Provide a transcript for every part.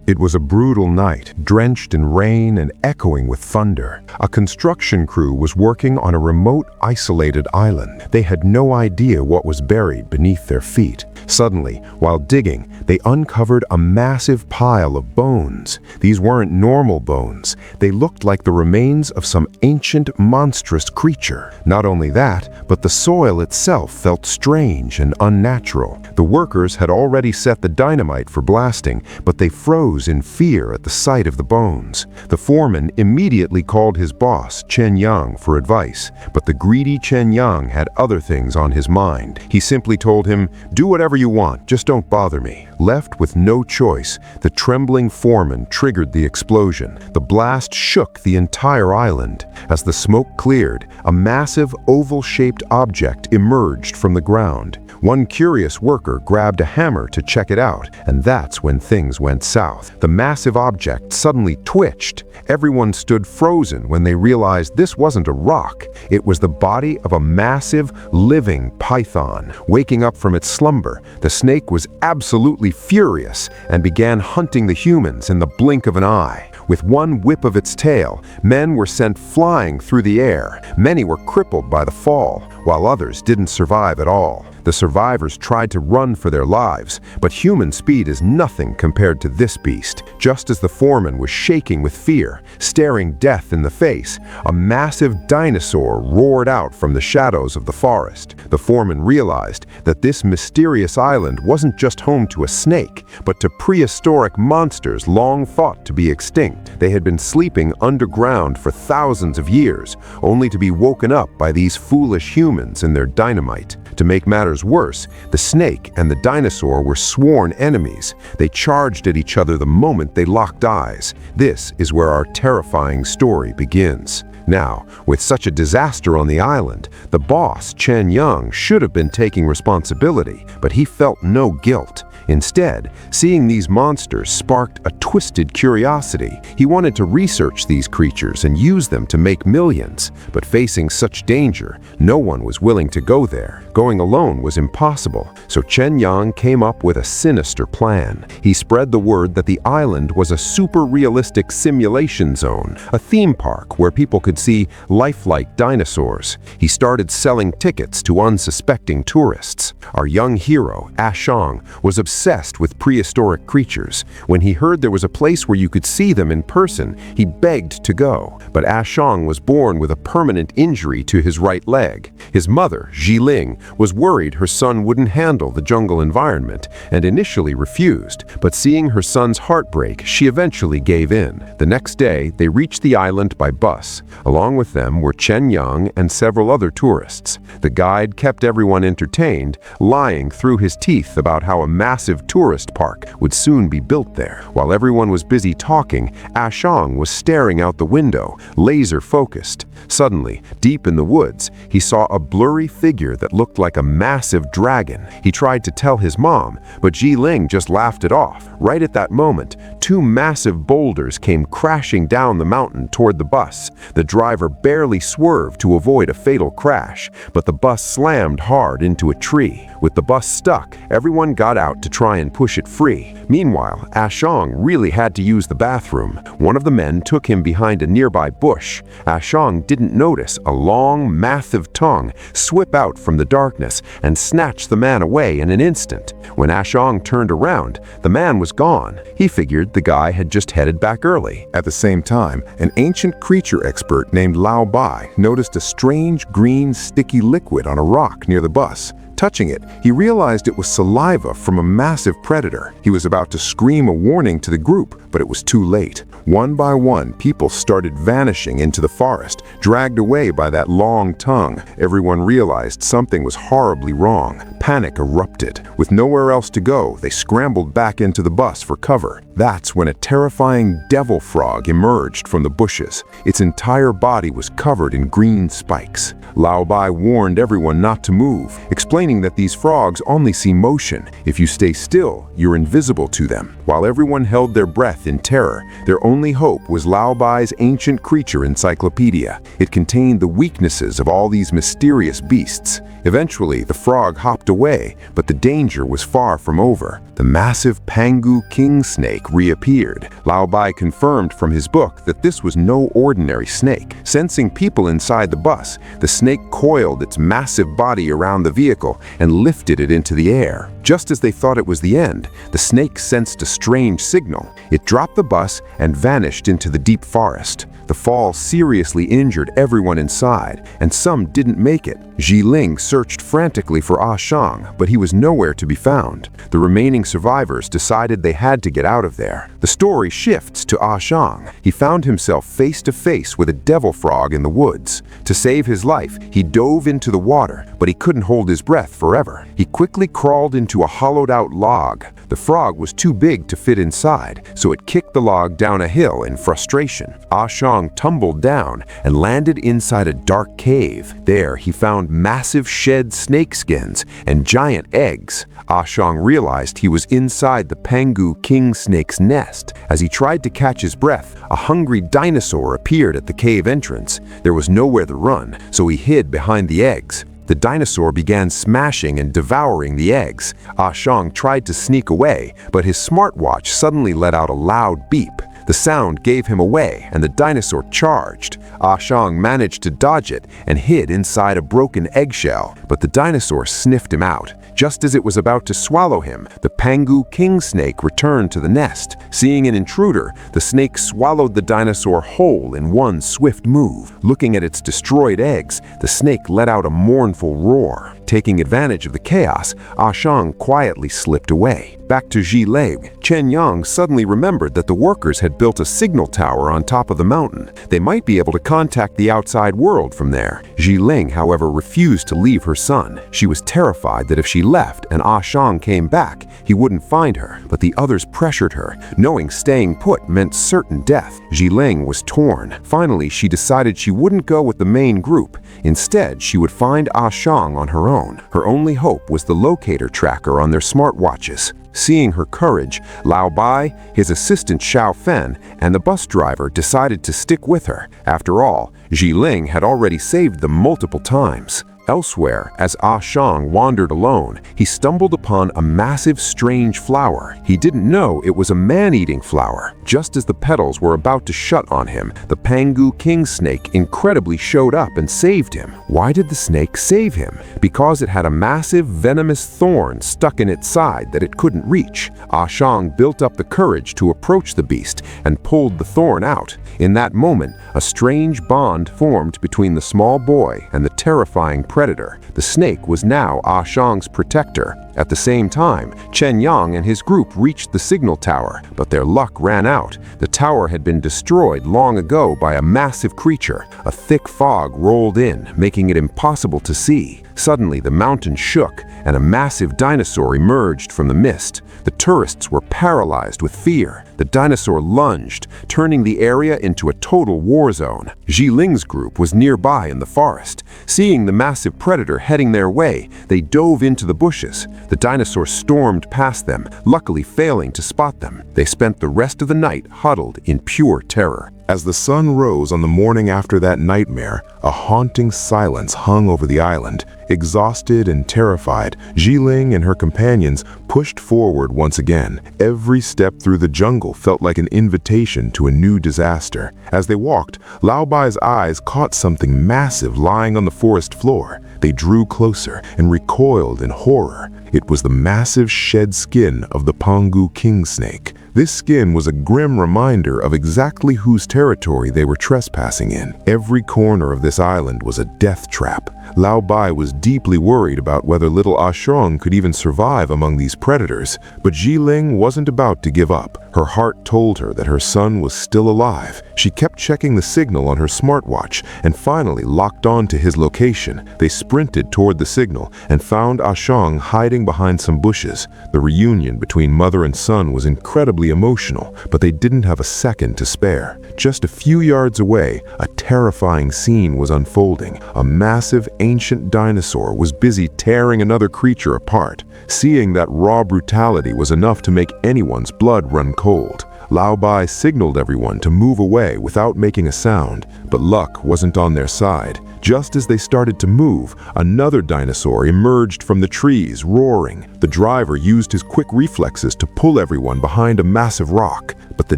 It was a brutal night, drenched in rain and echoing with thunder. A construction crew was working on a remote, isolated island. They had no idea what was buried beneath their feet. Suddenly, while digging, they uncovered a massive pile of bones. These weren't normal bones. They looked like the remains of some ancient, monstrous creature. Not only that, but the soil itself felt strange and unnatural. The workers had already set the dynamite for blasting, but they froze in fear at the sight of the bones. The foreman immediately called his boss, Chen Yang, for advice, but the greedy Chen Yang had other things on his mind. He simply told him, "Do whatever you want, just don't bother me." Left with no choice, the trembling foreman triggered the explosion. The blast shook the entire island. As the smoke cleared, a massive oval-shaped object emerged from the ground. One curious worker grabbed a hammer to check it out, and that's when things went south. The massive object suddenly twitched. Everyone stood frozen when they realized this wasn't a rock. It was the body of a massive, living python. Waking up from its slumber, the snake was absolutely furious and began hunting the humans in the blink of an eye. With one whip of its tail, men were sent flying through the air. Many were crippled by the fall, while others didn't survive at all. The survivors tried to run for their lives, but human speed is nothing compared to this beast. Just as the foreman was shaking with fear, staring death in the face, a massive dinosaur roared out from the shadows of the forest. The foreman realized that this mysterious island wasn't just home to a snake, but to prehistoric monsters long thought to be extinct. They had been sleeping underground for thousands of years, only to be woken up by these foolish humans and their dynamite. To make matters worse, the snake and the dinosaur were sworn enemies. They charged at each other the moment they locked eyes. This is where our terrifying story begins. Now, with such a disaster on the island, the boss, Chen Yang, should have been taking responsibility, but he felt no guilt. Instead, seeing these monsters sparked a twisted curiosity. He wanted to research these creatures and use them to make millions, but facing such danger, no one was willing to go there. Going alone was impossible, so Chen Yang came up with a sinister plan. He spread the word that the island was a super-realistic simulation zone, a theme park where people could see lifelike dinosaurs. He started selling tickets to unsuspecting tourists. Our young hero, Ashong, was obsessed with prehistoric creatures. When he heard there was a place where you could see them in person, he begged to go. But Ashong was born with a permanent injury to his right leg. His mother, Jiling, was worried her son wouldn't handle the jungle environment and initially refused, but seeing her son's heartbreak, she eventually gave in. The next day, they reached the island by bus. Along with them were Chen Yang and several other tourists. The guide kept everyone entertained, lying through his teeth about how a massive tourist park would soon be built there. While everyone was busy talking, Ashong was staring out the window, laser-focused. Suddenly, deep in the woods, he saw a blurry figure that looked like a massive dragon. He tried to tell his mom, but Jiling just laughed it off. Right at that moment, two massive boulders came crashing down the mountain toward the bus. The driver barely swerved to avoid a fatal crash, but the bus slammed hard into a tree. With the bus stuck, everyone got out to try and push it free. Meanwhile, Ashong really had to use the bathroom. One of the men took him behind a nearby bush. Ashong didn't notice a long, massive tongue swip out from the darkness and snatch the man away in an instant. When Ashong turned around, the man was gone. He figured the guy had just headed back early. At the same time, an ancient creature expert named Lao Bai noticed a strange green sticky liquid on a rock near the bus. Touching it, he realized it was saliva from a massive predator. He was about to scream a warning to the group, but it was too late. One by one, people started vanishing into the forest, dragged away by that long tongue. Everyone realized something was horribly wrong. Panic erupted. With nowhere else to go, they scrambled back into the bus for cover. That's when a terrifying devil frog emerged from the bushes. Its entire body was covered in green spikes. Lao Bai warned everyone not to move, explaining that these frogs only see motion. If you stay still, you're invisible to them. While everyone held their breath in terror, their only hope was Lao Bai's ancient creature encyclopedia. It contained the weaknesses of all these mysterious beasts. Eventually, the frog hopped away, but the danger was far from over. The massive Pangu king snake reappeared. Lao Bai confirmed from his book that this was no ordinary snake. Sensing people inside the bus, the snake coiled its massive body around the vehicle and lifted it into the air. Just as they thought it was the end, the snake sensed a strange signal. It dropped the bus and vanished into the deep forest. The fall seriously injured everyone inside, and some didn't make it. Ji Ling searched frantically for Ah Shang, but he was nowhere to be found. The remaining survivors decided they had to get out of there. The story shifts to Ah Shang. He found himself face to face with a devil frog in the woods. To save his life, he dove into the water, but he couldn't hold his breath forever. He quickly crawled into a hollowed-out log. The frog was too big to fit inside, so it kicked the log down a hill in frustration. Ah Shang tumbled down and landed inside a dark cave. There, he found massive shed snake skins and giant eggs. Ah Shang realized he was inside the Pangu king snake's nest. As he tried to catch his breath, a hungry dinosaur appeared at the cave entrance. There was nowhere to run, so he hid behind the eggs. The dinosaur began smashing and devouring the eggs. Ah Shang tried to sneak away, but his smartwatch suddenly let out a loud beep. The sound gave him away, and the dinosaur charged. Ah Shang managed to dodge it and hid inside a broken eggshell, but the dinosaur sniffed him out. Just as it was about to swallow him, the Pangu king snake returned to the nest. Seeing an intruder, the snake swallowed the dinosaur whole in one swift move. Looking at its destroyed eggs, the snake let out a mournful roar. Taking advantage of the chaos, Ah Shang quietly slipped away. Back to Ji Ling, Chen Yang suddenly remembered that the workers had built a signal tower on top of the mountain. They might be able to contact the outside world from there. Ji Ling, however, refused to leave her son. She was terrified that if she left and Ah Shang came back, he wouldn't find her, but the others pressured her, knowing staying put meant certain death. Ji Ling was torn. Finally, she decided she wouldn't go with the main group. Instead, she would find Ah Shang on her own. Her only hope was the locator tracker on their smartwatches. Seeing her courage, Lao Bai, his assistant Xiao Fen, and the bus driver decided to stick with her. After all, Ji Ling had already saved them multiple times. Elsewhere, as Ah Shang wandered alone, he stumbled upon a massive, strange flower. He didn't know it was a man-eating flower. Just as the petals were about to shut on him, the Pangu king snake incredibly showed up and saved him. Why did the snake save him? Because it had a massive, venomous thorn stuck in its side that it couldn't reach. Ah Shang built up the courage to approach the beast and pulled the thorn out. In that moment, a strange bond formed between the small boy and the terrifying predator. The snake was now Ah Shang's protector. At the same time, Chen Yang and his group reached the signal tower, but their luck ran out. The tower had been destroyed long ago by a massive creature. A thick fog rolled in, making it impossible to see. Suddenly, the mountain shook, and a massive dinosaur emerged from the mist. The tourists were paralyzed with fear. The dinosaur lunged, turning the area into a total war zone. Ji Ling's group was nearby in the forest. Seeing the massive predator heading their way, they dove into the bushes. The dinosaur stormed past them, luckily failing to spot them. They spent the rest of the night huddled in pure terror. As the sun rose on the morning after that nightmare, a haunting silence hung over the island. Exhausted and terrified, Ji Ling and her companions pushed forward once again. Every step through the jungle felt like an invitation to a new disaster. As they walked, Lao Bai's eyes caught something massive lying on the forest floor. They drew closer and recoiled in horror. It was the massive shed skin of the Pangu king snake. This skin was a grim reminder of exactly whose territory they were trespassing in. Every corner of this island was a death trap. Lao Bai was deeply worried about whether little Ah Shang could even survive among these predators, but Ji Ling wasn't about to give up. Her heart told her that her son was still alive. She kept checking the signal on her smartwatch and finally locked on to his location. They sprinted toward the signal and found Ah Shang hiding behind some bushes. The reunion between mother and son was incredibly emotional, but they didn't have a second to spare. Just a few yards away, a terrifying scene was unfolding. A massive, ancient dinosaur was busy tearing another creature apart. Seeing that raw brutality was enough to make anyone's blood run cold. Lao Bai signaled everyone to move away without making a sound, but luck wasn't on their side. Just as they started to move, another dinosaur emerged from the trees, roaring. The driver used his quick reflexes to pull everyone behind a massive rock, but the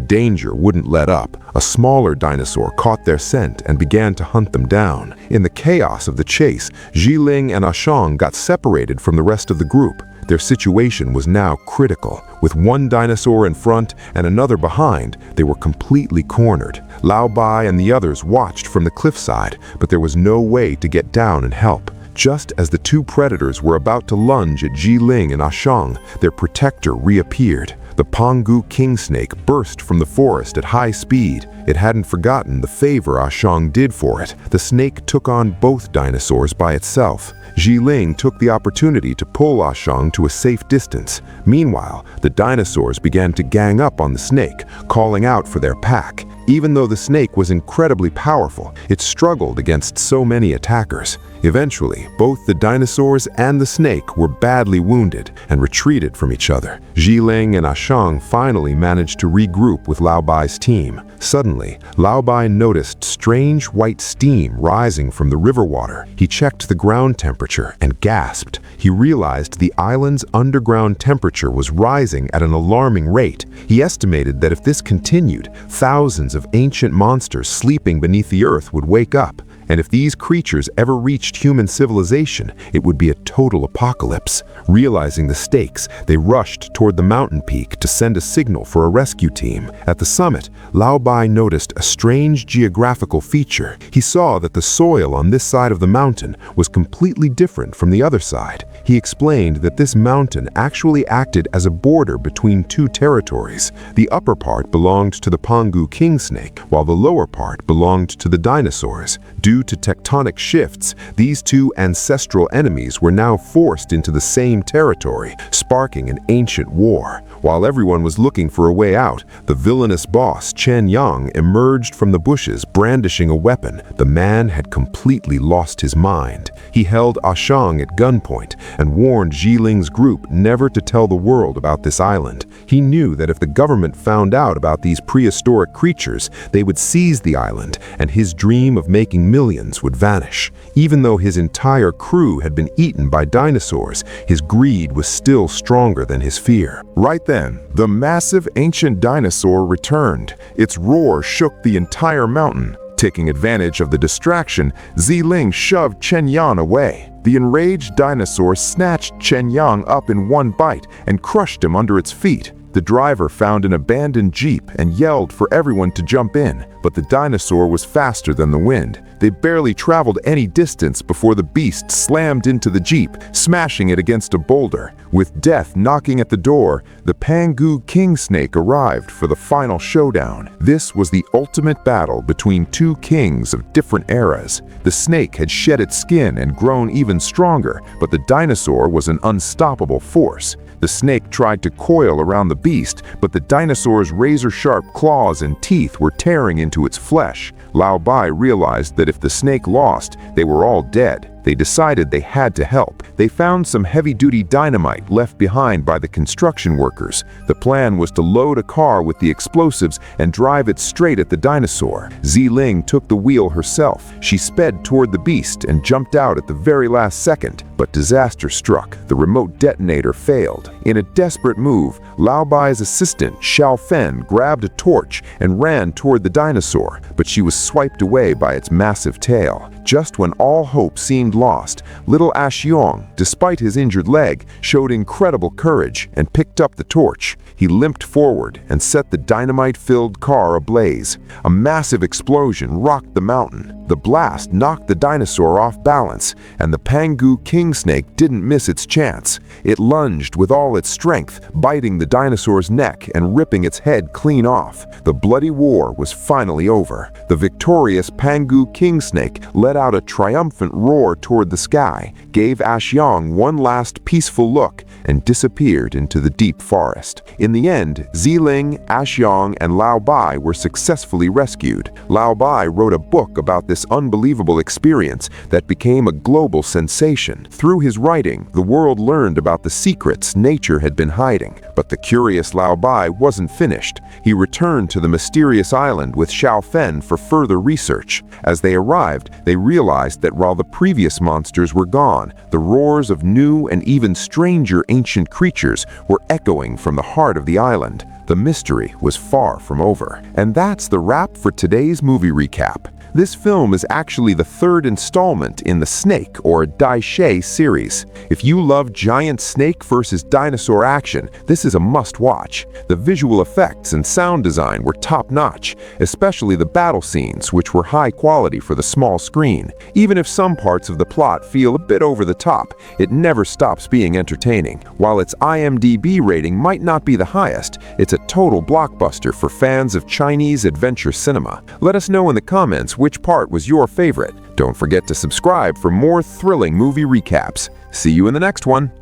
danger wouldn't let up. A smaller dinosaur caught their scent and began to hunt them down. In the chaos of the chase, Jiling and Ashong got separated from the rest of the group. Their situation was now critical. With one dinosaur in front and another behind, they were completely cornered. Lao Bai and the others watched from the cliffside, but there was no way to get down and help. Just as the two predators were about to lunge at Jiling and Ashong, their protector reappeared. The Pangu king snake burst from the forest at high speed. It hadn't forgotten the favor Ashong did for it. The snake took on both dinosaurs by itself. Jiling took the opportunity to pull Ashong to a safe distance. Meanwhile, the dinosaurs began to gang up on the snake, calling out for their pack. Even though the snake was incredibly powerful, it struggled against so many attackers. Eventually, both the dinosaurs and the snake were badly wounded and retreated from each other. Jiling and Ashong finally managed to regroup with Lao Bai's team. Suddenly, Lao Bai noticed strange white steam rising from the river water. He checked the ground temperature and gasped. He realized the island's underground temperature was rising at an alarming rate. He estimated that if this continued, thousands of ancient monsters sleeping beneath the earth would wake up. And if these creatures ever reached human civilization, it would be a total apocalypse. Realizing the stakes, they rushed toward the mountain peak to send a signal for a rescue team. At the summit, Lao Bai noticed a strange geographical feature. He saw that the soil on this side of the mountain was completely different from the other side. He explained that this mountain actually acted as a border between two territories. The upper part belonged to the Pangu king snake, while the lower part belonged to the dinosaurs. Due to tectonic shifts, these two ancestral enemies were now forced into the same territory, sparking an ancient war. While everyone was looking for a way out, the villainous boss, Chen Yang, emerged from the bushes brandishing a weapon. The man had completely lost his mind. He held Ashong at gunpoint and warned Jiling's group never to tell the world about this island. He knew that if the government found out about these prehistoric creatures, they would seize the island, and his dream of making millions would vanish. Even though his entire crew had been eaten by dinosaurs, his greed was still stronger than his fear. Right then, the massive ancient dinosaur returned. Its roar shook the entire mountain. Taking advantage of the distraction, Ziling shoved Chen Yan away. The enraged dinosaur snatched Chen Yang up in one bite and crushed him under its feet. The driver found an abandoned jeep and yelled for everyone to jump in, but the dinosaur was faster than the wind. They barely traveled any distance before the beast slammed into the jeep, smashing it against a boulder. With death knocking at the door, the Pangu king snake arrived for the final showdown. This was the ultimate battle between two kings of different eras. The snake had shed its skin and grown even stronger, but the dinosaur was an unstoppable force. The snake tried to coil around the beast, but the dinosaur's razor-sharp claws and teeth were tearing into its flesh. Lao Bai realized that if the snake lost, they were all dead. They decided they had to help. They found some heavy-duty dynamite left behind by the construction workers. The plan was to load a car with the explosives and drive it straight at the dinosaur. Ziling took the wheel herself. She sped toward the beast and jumped out at the very last second. But disaster struck. The remote detonator failed. In a desperate move, Lao Bai's assistant, Xiao Fen, grabbed a torch and ran toward the dinosaur, but she was swiped away by its massive tail. Just when all hope seemed lost, little Ashiong, despite his injured leg, showed incredible courage and picked up the torch. He limped forward and set the dynamite-filled car ablaze. A massive explosion rocked the mountain. The blast knocked the dinosaur off balance, and the Pangu king snake didn't miss its chance. It lunged with all its strength, biting the dinosaur's neck and ripping its head clean off. The bloody war was finally over. The victorious Pangu king snake let out a triumphant roar toward the sky, gave Ashiong one last peaceful look, and disappeared into the deep forest. In the end, Ziling, Ashiong, and Lao Bai were successfully rescued. Lao Bai wrote a book about this this unbelievable experience that became a global sensation. Through his writing, the world learned about the secrets nature had been hiding. But the curious Lao Bai wasn't finished. He returned to the mysterious island with Xiao Fen for further research. As they arrived, they realized that while the previous monsters were gone, the roars of new and even stranger ancient creatures were echoing from the heart of the island. The mystery was far from over. And that's the wrap for today's movie recap. This film is actually the third installment in the Snake or Dai Shi series. If you love giant snake versus dinosaur action, this is a must-watch. The visual effects and sound design were top-notch, especially the battle scenes, which were high quality for the small screen. Even if some parts of the plot feel a bit over the top, it never stops being entertaining. While its IMDb rating might not be the highest, it's a total blockbuster for fans of Chinese adventure cinema. Let us know in the comments which part was your favorite. Don't forget to subscribe for more thrilling movie recaps. See you in the next one.